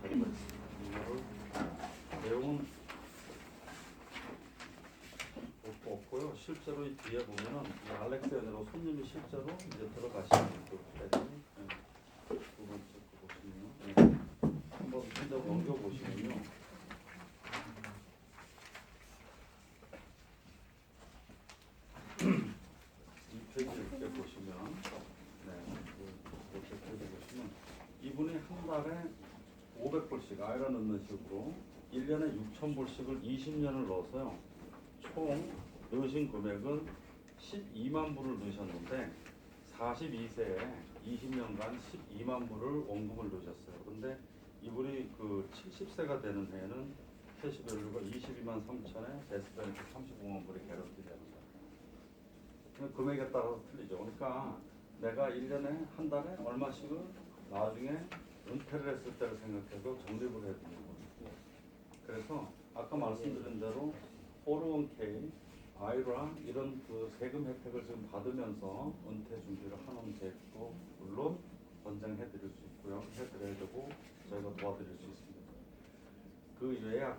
자료가 있습니다. 이거를 내용은 없고요. 실제로 이 뒤에 보면은 이 알렉스 연으로 손님이 실제로 이제 들어가시는 그 패턴 두 번째 거 보시면요. 한번 혼자 넘겨 보시면요. 이 페이지 이렇게 보시면 이렇게 페이지 보시면 이분이 한 달에 500불씩 아이라 넣는 식으로 1년에 6,000불씩을 20년을 넣어서요. 총 넣으신 금액은 12만 불을 넣으셨는데 42세에 20년간 12만 불을 원금을 넣으셨어요. 그런데 이분이 그 70세가 되는 해에는 캐시밸류가 22만 3천에 데스벤트 35만 불이 개런티 되는 거예요. 금액에 따라서 틀리죠. 그러니까 내가 1년에 한 달에 얼마씩을 나중에 은퇴를 했을 때를 생각해서 적립을 해두는 거고. 그래서 아까 말씀드린 대로 401k, 아이라 이런 그 세금 혜택을 지금 받으면서 은퇴 준비를 하는 계획도 물론 권장해 드릴 수 있고요. 해드려야 되고 저희가 도와드릴 수 있습니다. 그 외에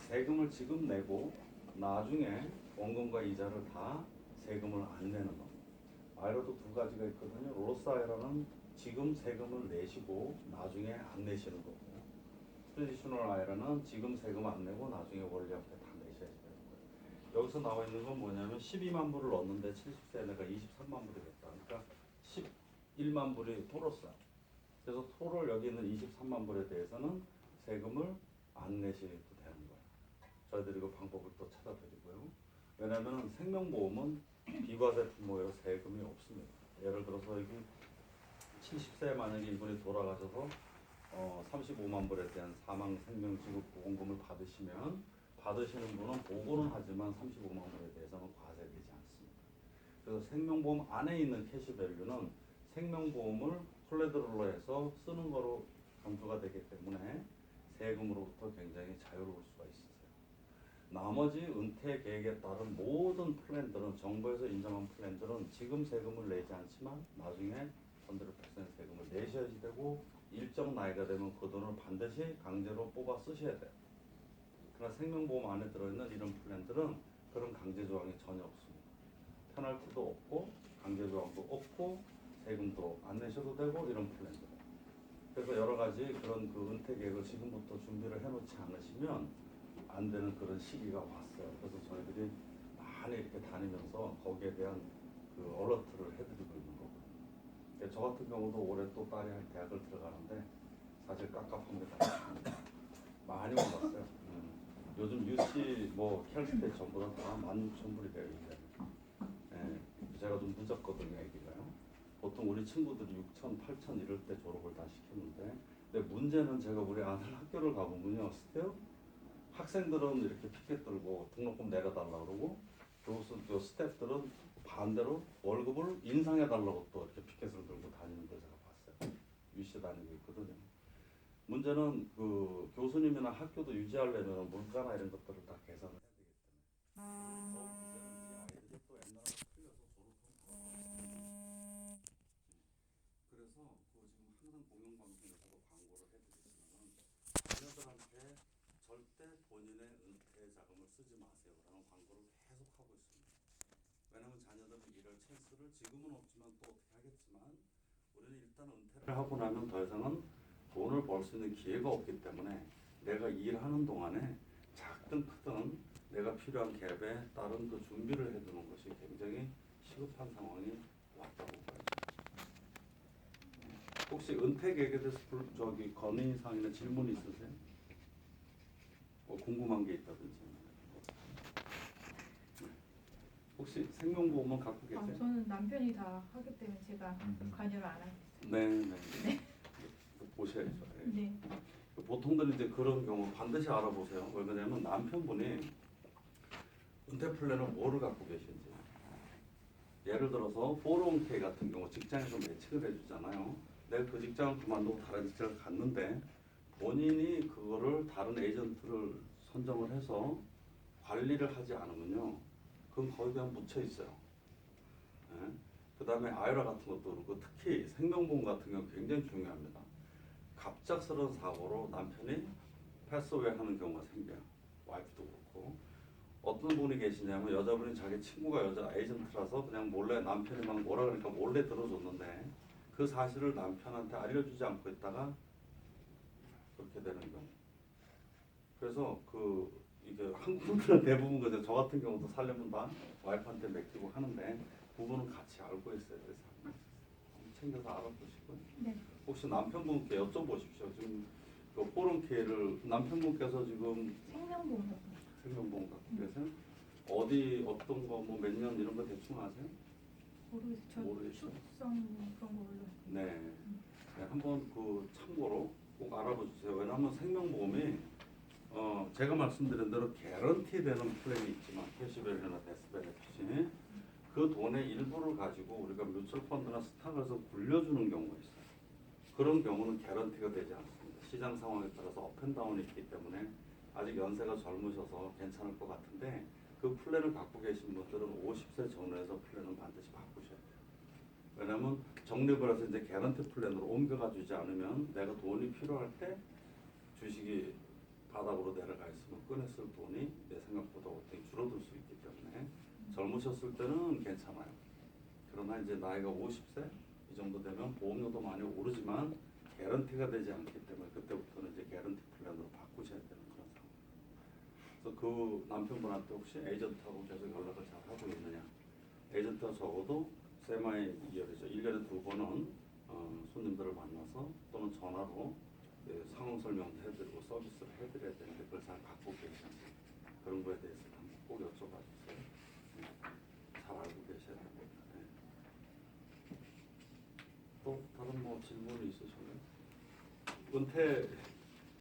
세금을 지금 내고 나중에 원금과 이자를 다 세금을 안 내는 겁니다. 아이라도 두 가지가 있거든요. 로스 아이라는 지금 세금을 내시고 나중에 안 내시는 거고, 트레디셔널 아이라는 지금 세금 안 내고 나중에 원리합에 다 내셔야 돼요. 여기서 나와 있는 건 뭐냐면 12만 불을 넣었는데 70세에 내가 23만 불이 됐다. 그러니까 11만 불이 토로스야. 그래서 토를 여기 있는 23만 불에 대해서는 세금을 안 내셔도 되는 거예요. 저희들이 그 방법을 또 찾아드리고요. 왜냐하면 생명보험은 비과세 품목이라 세금이 없습니다. 예를 들어서 여기 70세에 만약에 이분이 돌아가셔서 35만 불에 대한 사망 생명 지급 보험금을 받으시는 분은 보고는 하지만 35만 불에 대해서는 과세되지 않습니다. 그래서 생명보험 안에 있는 캐시밸류는 생명보험을 콜레드럴로 해서 쓰는 거로 감수가 되기 때문에 세금으로부터 굉장히 자유로울 수가 있으세요. 나머지 은퇴 계획에 따른 모든 플랜들은 정부에서 인정한 플랜들은 지금 세금을 내지 않지만 나중에 100% 세금을 내셔야 되고 일정 나이가 되면 그 돈을 반드시 강제로 뽑아 쓰셔야 돼요. 그러나 생명보험 안에 들어있는 이런 플랜들은 그런 강제 조항이 전혀 없습니다. 페널티도 없고 강제 조항도 없고 세금도 안 내셔도 되고 이런 플랜들. 그래서 여러 가지 그런 그 은퇴 계획을 지금부터 준비를 해놓지 않으시면 안 되는 그런 시기가 왔어요. 그래서 저희들이 많이 이렇게 다니면서 거기에 대한 그 얼러트를 해드리고 있는 거거든요. 저 같은 경우도 올해 또 딸이 대학을 들어가는데 사실 깝깝합니다. 많이 올랐어요. 요즘 UC 뭐 캘스테이트 전부 다 16,000불이 돼요. 이제. 제가 좀 늦었거든요, 애기가요. 보통 우리 친구들이 6,000, 8,000 이럴 때 졸업을 다 시켰는데, 근데 문제는 제가 우리 아들 학교를 가보면요, 학생들은 이렇게 피켓 들고 등록금 내려달라고 그러고 또 스태프들은 반대로 월급을 인상해달라고 또 이렇게 피켓을 들고 다니는 걸 제가 봤어요. UC 다니고 있거든요. 문제는 그 교수님이나 학교도 유지하려면 물가나 이런 것들을 다 계산을 해야 되기 때문에 더 문제는 이 아이들이 또 옛날하고 틀려서 졸업하면 그래서 그 지금 항상 공영방송에서도 광고를 해드리지만은 자녀들한테 절대 본인의 은퇴 자금을 쓰지 마세요라는 광고를 계속 하고 있습니다. 왜냐하면 자녀들은 이럴 찬스를 지금은 없지만 또 어떻게 하겠지만 우리는 일단 은퇴를 하고 나면 더 이상은 돈을 벌 수 있는 기회가 없기 때문에 내가 일하는 동안에 작든 크든 내가 필요한 갭에 따른 그 준비를 해두는 것이 굉장히 시급한 상황이 왔다고 봐요. 혹시 은퇴 계획에 대해서 건의사항이나 질문 있으세요? 궁금한 게 있다든지. 혹시 생명보험은 갖고 계세요? 저는 남편이 다 하기 때문에 제가 관여를 안 하고 있어요. 네. 보셔야죠. 네. 보통들 이제 그런 경우 반드시 알아보세요. 왜 그러냐면 남편분이 은퇴 플랜을 뭐를 갖고 계신지. 예를 들어서 401k 같은 경우 직장에서 매칭을 해주잖아요. 내가 그 직장을 그만두고 다른 직장을 갔는데 본인이 그거를 다른 에이전트를 선정을 해서 관리를 하지 않으면요, 그건 거의 그냥 묻혀 있어요. 그 다음에 아이라 같은 것도 그렇고 특히 생명보험 같은 경우 굉장히 중요합니다. 갑작스러운 사고로 남편이 패스웨이 하는 경우가 생겨요. 와이프도 그렇고. 어떤 분이 계시냐면 여자분이 자기 친구가 여자 에이전트라서 그냥 몰래 남편이 막 뭐라 그러니까 몰래 들어줬는데 그 사실을 남편한테 알려주지 않고 있다가 그렇게 되는 경우. 그래서 이게 한국 분들은 대부분 그죠. 저 같은 경우도 살려면 다 와이프한테 맡기고 하는데 부부는 같이 알고 있어야 돼서 챙겨서 알아보시고요. 네. 혹시 남편분께 여쭤보십시오. 지금 그 포럼케이를 남편분께서 지금 생명보험 생명보험 갖고 계세요? 어디 어떤 거 뭐 몇 년 이런 거 대충 아세요? 모르겠어요. 모르겠어요. 축성 그런 거 올라. 네. 네, 한번 참고로 꼭 알아보세요. 왜냐하면 생명보험이 제가 말씀드린 대로 개런티 되는 플랜이 있지만 캐시밸이나 데스밸 없이 그 돈의 일부를 가지고 우리가 뮤추얼 펀드나 스탁에서 굴려주는 경우가 있어요. 그런 경우는 개런티가 되지 않습니다. 시장 상황에 따라서 업앤다운이 있기 때문에 아직 연세가 젊으셔서 괜찮을 것 같은데 그 플랜을 갖고 계신 분들은 50세 전후에서 플랜은 반드시 바꾸셔야 돼요. 왜냐하면 적립을 해서 이제 개런티 플랜으로 옮겨가 주지 않으면 내가 돈이 필요할 때 주식이 바닥으로 내려가 있으면 꺼냈을 돈이 내 생각보다 어떻게 줄어들 수 있기 때문에 젊으셨을 때는 괜찮아요. 그러나 이제 나이가 50세 이 정도 되면 보험료도 많이 오르지만 개런티가 되지 않기 때문에 그때부터는 이제 개런티 플랜으로 바꾸셔야 되는 그런 상황. 그래서 그 남편분한테 혹시 에이전트하고 계속 연락을 잘 하고 있느냐? 에이전트가 적어도 세마이 이어리죠. 1년에 2번은 손님들을 만나서 또는 전화로 상황 설명도 해드리고 서비스를 해드려야 되는데 그걸 잘 갖고 계시는지 그런 거에 대해서 한번 꼭 여쭤봐 주세요. 네. 잘 알고 계셔야 됩니다. 네. 또 다른 뭐 질문이 있으신가요? 은퇴